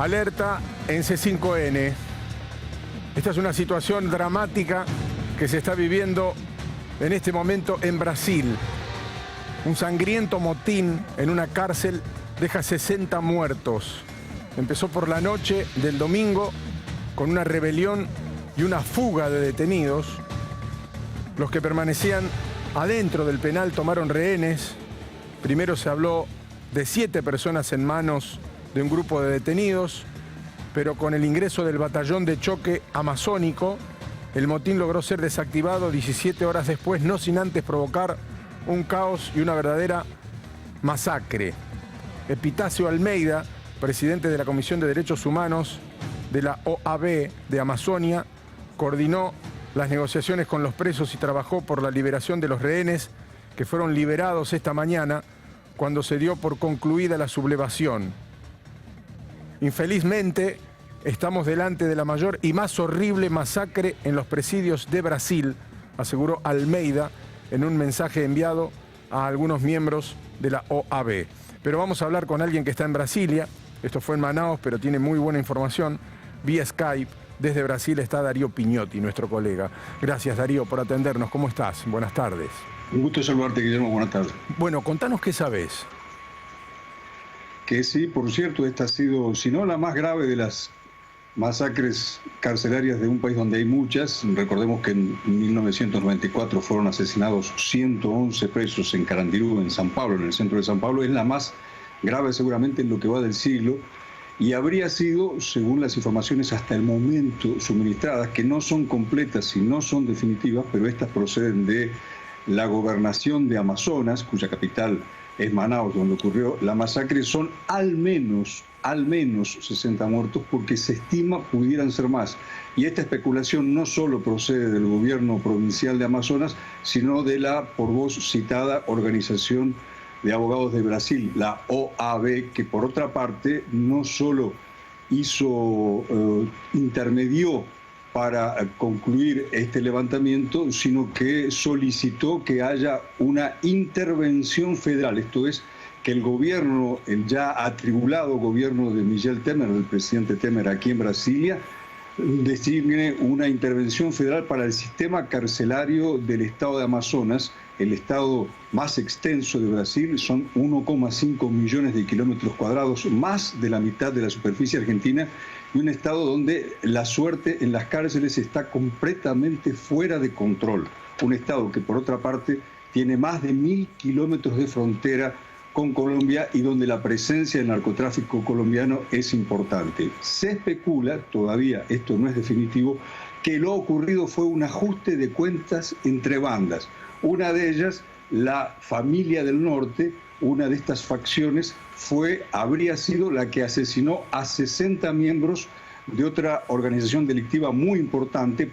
Alerta en C5N. Esta es una situación dramática que se está viviendo en este momento en Brasil. Un sangriento motín en una cárcel deja 60 muertos. Empezó por la noche del domingo con una rebelión y una fuga de detenidos. Los que permanecían adentro del penal tomaron rehenes. Primero se habló de 7 personas en manos de un grupo de detenidos, pero con el ingreso del batallón de choque amazónico, el motín logró ser desactivado 17 horas después, no sin antes provocar un caos y una verdadera masacre. Epitacio Almeida, presidente de la Comisión de Derechos Humanos de la OAB de Amazonia, coordinó las negociaciones con los presos y trabajó por la liberación de los rehenes que fueron liberados esta mañana cuando se dio por concluida la sublevación. Infelizmente, estamos delante de la mayor y más horrible masacre en los presidios de Brasil, aseguró Almeida en un mensaje enviado a algunos miembros de la OAB. Pero vamos a hablar con alguien que está en Brasilia. Esto fue en Manaus, pero tiene muy buena información. Vía Skype, desde Brasil está Darío Piñotti, nuestro colega. Gracias, Darío, por atendernos. ¿Cómo estás? Buenas tardes. Un gusto saludarte, Guillermo. Buenas tardes. Bueno, contanos qué sabés. Que sí, por cierto, esta ha sido, si no la más grave de las masacres carcelarias de un país donde hay muchas. Recordemos que en 1994 fueron asesinados 111 presos en Carandiru, en San Pablo, en el centro de San Pablo. Es la más grave seguramente en lo que va del siglo y habría sido, según las informaciones hasta el momento suministradas, que no son completas y no son definitivas, pero estas proceden de la gobernación de Amazonas, cuya capital es Manaus, donde ocurrió la masacre, son al menos 60 muertos, porque se estima pudieran ser más. Y esta especulación no solo procede del gobierno provincial de Amazonas, sino de la por vos citada Organización de Abogados de Brasil, la OAB, que por otra parte no solo intermedió para concluir este levantamiento, sino que solicitó que haya una intervención federal, esto es, que el gobierno, el ya atribulado gobierno de Michel Temer, del presidente Temer aquí en Brasilia, designe una intervención federal para el sistema carcelario del estado de Amazonas, el estado más extenso de Brasil. Son 1,5 millones de kilómetros cuadrados, más de la mitad de la superficie argentina, y un estado donde la suerte en las cárceles está completamente fuera de control. Un estado que, por otra parte, tiene más de 1000 kilómetros de frontera con Colombia y donde la presencia del narcotráfico colombiano es importante. Se especula, todavía esto no es definitivo, que lo ocurrido fue un ajuste de cuentas entre bandas. Una de ellas, la Familia del Norte, una de estas facciones, habría sido la que asesinó a 60 miembros de otra organización delictiva muy importante,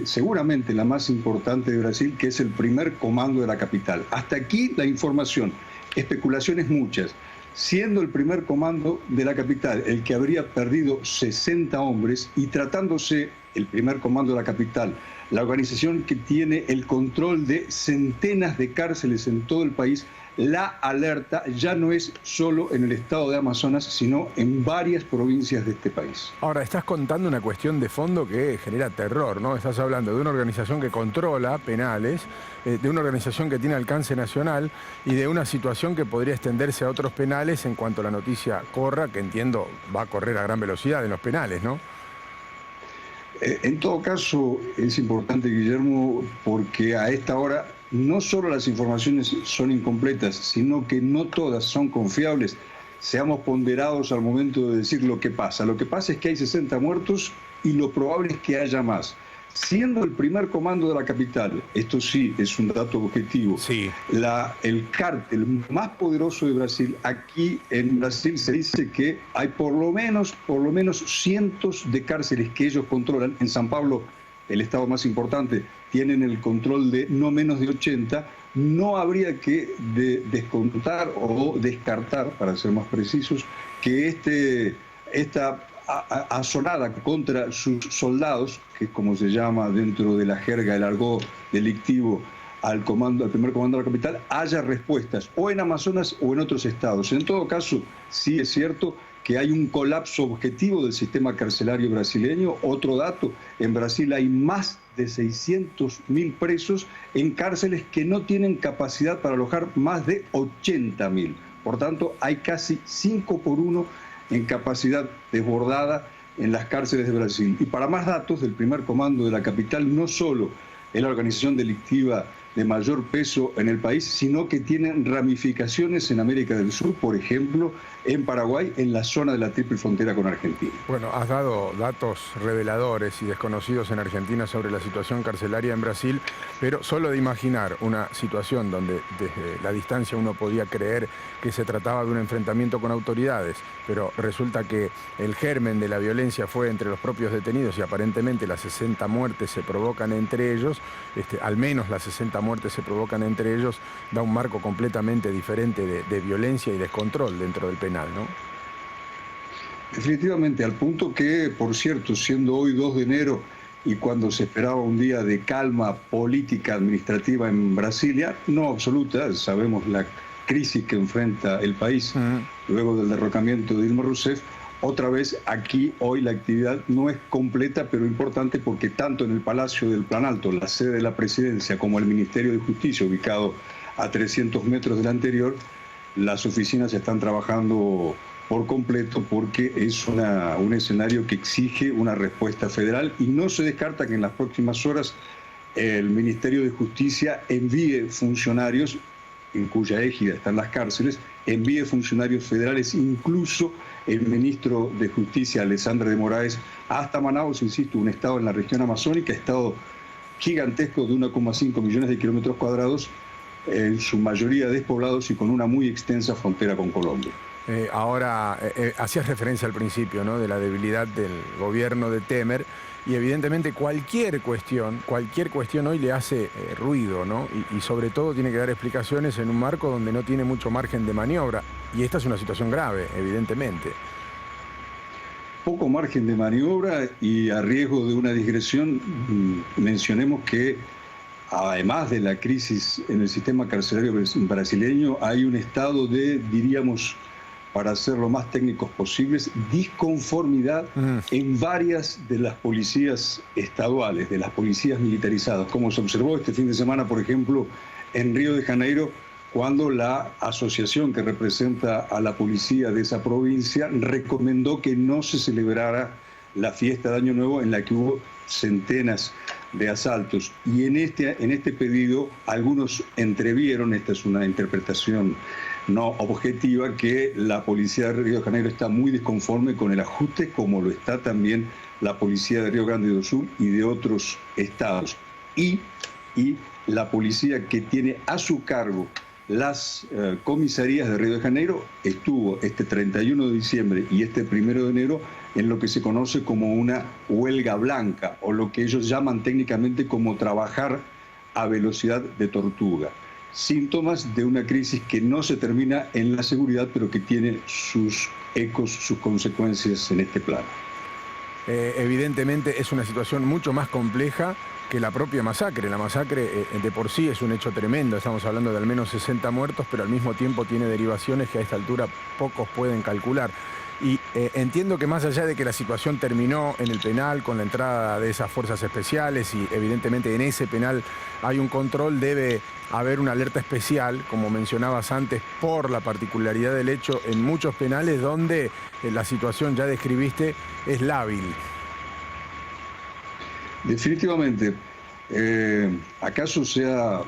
seguramente la más importante de Brasil, que es el Primer Comando de la capital. Hasta aquí la información. Especulaciones muchas, siendo el Primer Comando de la capital el que habría perdido 60 hombres y tratándose el Primer Comando de la capital, la organización que tiene el control de centenas de cárceles en todo el país, la alerta ya no es solo en el estado de Amazonas, sino en varias provincias de este país. Ahora, estás contando una cuestión de fondo que genera terror, ¿no? Estás hablando de una organización que controla penales, de una organización que tiene alcance nacional y de una situación que podría extenderse a otros penales en cuanto la noticia corra, que entiendo va a correr a gran velocidad en los penales, ¿no? En todo caso, es importante, Guillermo, porque a esta hora no solo las informaciones son incompletas, sino que no todas son confiables. Seamos ponderados al momento de decir lo que pasa. Lo que pasa es que hay 60 muertos y lo probable es que haya más. Siendo el Primer Comando de la capital, esto sí es un dato objetivo, sí, el cártel más poderoso de Brasil, aquí en Brasil se dice que hay por lo menos cientos de cárceles que ellos controlan. En San Pablo, el estado más importante, tienen el control de no menos de 80. No habría que descontar o descartar, para ser más precisos, que esta asonada contra sus soldados, que es como se llama dentro de la jerga, el argot delictivo, al Primer Comando de la capital, haya respuestas o en Amazonas o en otros estados. En todo caso, sí es cierto que hay un colapso objetivo del sistema carcelario brasileño. Otro dato, en Brasil hay más de 600.000 presos en cárceles que no tienen capacidad para alojar más de 80.000. Por tanto, hay casi 5 por 1 en capacidad desbordada en las cárceles de Brasil. Y para más datos, del primer comando de la capital, no solo es la organización delictiva de mayor peso en el país, sino que tienen ramificaciones en América del Sur, por ejemplo, en Paraguay, en la zona de la triple frontera con Argentina. Bueno, has dado datos reveladores y desconocidos en Argentina sobre la situación carcelaria en Brasil, pero solo de imaginar una situación donde desde la distancia uno podía creer que se trataba de un enfrentamiento con autoridades, pero resulta que el germen de la violencia fue entre los propios detenidos y aparentemente las 60 muertes se provocan entre ellos, al menos las 60 muertes se provocan entre ellos, da un marco completamente diferente de violencia y descontrol dentro del penal, ¿no? Definitivamente, al punto que, por cierto, siendo hoy 2 de enero y cuando se esperaba un día de calma política administrativa en Brasilia, no absoluta, sabemos la crisis que enfrenta el país luego del derrocamiento de Dilma Rousseff, otra vez aquí hoy la actividad no es completa, pero importante, porque tanto en el Palacio del Planalto, la sede de la presidencia, como el Ministerio de Justicia, ubicado a 300 metros del anterior, las oficinas están trabajando por completo porque es un escenario que exige una respuesta federal, y no se descarta que en las próximas horas el Ministerio de Justicia envíe funcionarios, en cuya égida están las cárceles, envíe funcionarios federales, incluso el ministro de Justicia, Alexandre de Moraes, hasta Manaus, insisto, un estado en la región amazónica, estado gigantesco de 1,5 millones de kilómetros cuadrados, en su mayoría despoblados y con una muy extensa frontera con Colombia. Ahora, hacías referencia al principio, ¿no?, de la debilidad del gobierno de Temer, y evidentemente cualquier cuestión hoy le hace ruido, ¿no? Y sobre todo tiene que dar explicaciones en un marco donde no tiene mucho margen de maniobra, y esta es una situación grave, evidentemente. Poco margen de maniobra, y a riesgo de una digresión, mencionemos que además de la crisis en el sistema carcelario brasileño, hay un estado de, diríamos, para ser lo más técnicos posibles, disconformidad en varias de las policías estaduales, de las policías militarizadas, como se observó este fin de semana, por ejemplo, en Río de Janeiro, cuando la asociación que representa a la policía de esa provincia recomendó que no se celebrara la fiesta de Año Nuevo, en la que hubo centenas de asaltos. Y en este pedido algunos entrevieron, esta es una interpretación no objetiva, que la policía de Río de Janeiro está muy desconforme con el ajuste, como lo está también la policía de Río Grande do Sul y de otros estados. Y la policía que tiene a su cargo las comisarías de Río de Janeiro estuvo este 31 de diciembre y este 1 de enero en lo que se conoce como una huelga blanca, o lo que ellos llaman técnicamente como trabajar a velocidad de tortuga. Síntomas de una crisis que no se termina en la seguridad, pero que tiene sus ecos, sus consecuencias en este plano. Evidentemente es una situación mucho más compleja que la propia masacre. La masacre de por sí es un hecho tremendo, estamos hablando de al menos 60 muertos, pero al mismo tiempo tiene derivaciones que a esta altura pocos pueden calcular. Y entiendo que más allá de que la situación terminó en el penal con la entrada de esas fuerzas especiales, y evidentemente en ese penal hay un control, debe haber una alerta especial, como mencionabas antes, por la particularidad del hecho en muchos penales donde la situación, ya describiste, es lábil. Definitivamente. ¿Acaso sea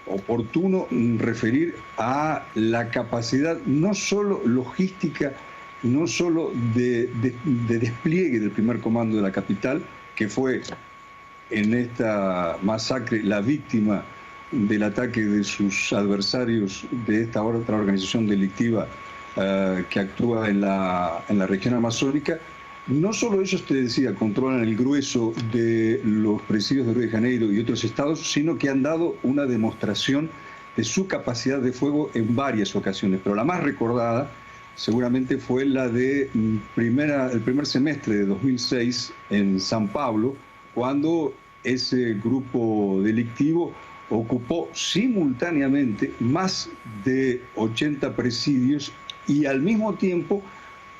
oportuno referir a la capacidad no solo logística, no solo de despliegue del primer comando de la capital, que fue en esta masacre la víctima del ataque de sus adversarios de esta otra organización delictiva que actúa en la región amazónica? No solo ellos, te decía, controlan el grueso de los presidios de Río de Janeiro y otros estados, sino que han dado una demostración de su capacidad de fuego en varias ocasiones, pero la más recordada seguramente fue la de el primer semestre de 2006 en San Pablo, cuando ese grupo delictivo ocupó simultáneamente más de 80 presidios y al mismo tiempo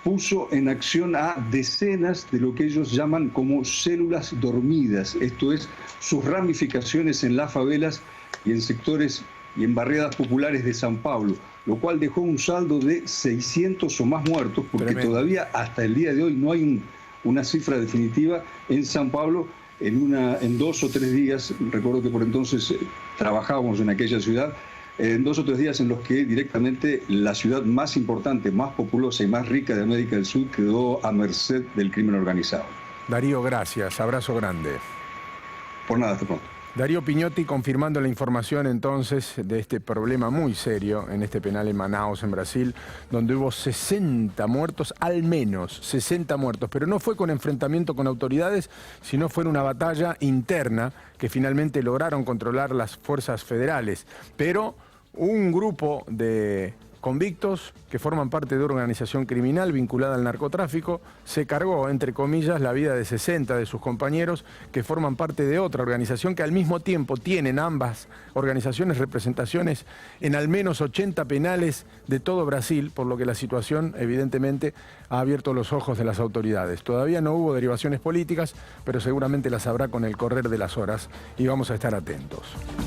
puso en acción a decenas de lo que ellos llaman como células dormidas, esto es, sus ramificaciones en las favelas y en sectores y en barriadas populares de San Pablo, lo cual dejó un saldo de 600 o más muertos, porque Tremendo. Todavía hasta el día de hoy no hay una cifra definitiva en San Pablo. En 2 o 3 días, recuerdo que por entonces trabajábamos en aquella ciudad, en 2 o 3 días en los que directamente la ciudad más importante, más populosa y más rica de América del Sur quedó a merced del crimen organizado. Darío, gracias. Abrazo grande. Por nada, hasta pronto. Darío Piñotti confirmando la información entonces de este problema muy serio en este penal en Manaus, en Brasil, donde hubo 60 muertos, al menos 60 muertos, pero no fue con enfrentamiento con autoridades, sino fue en una batalla interna que finalmente lograron controlar las fuerzas federales. Pero un grupo de convictos que forman parte de una organización criminal vinculada al narcotráfico se cargó, entre comillas, la vida de 60 de sus compañeros que forman parte de otra organización que al mismo tiempo tienen ambas organizaciones representaciones en al menos 80 penales de todo Brasil, por lo que la situación evidentemente ha abierto los ojos de las autoridades. Todavía no hubo derivaciones políticas, pero seguramente las habrá con el correr de las horas y vamos a estar atentos.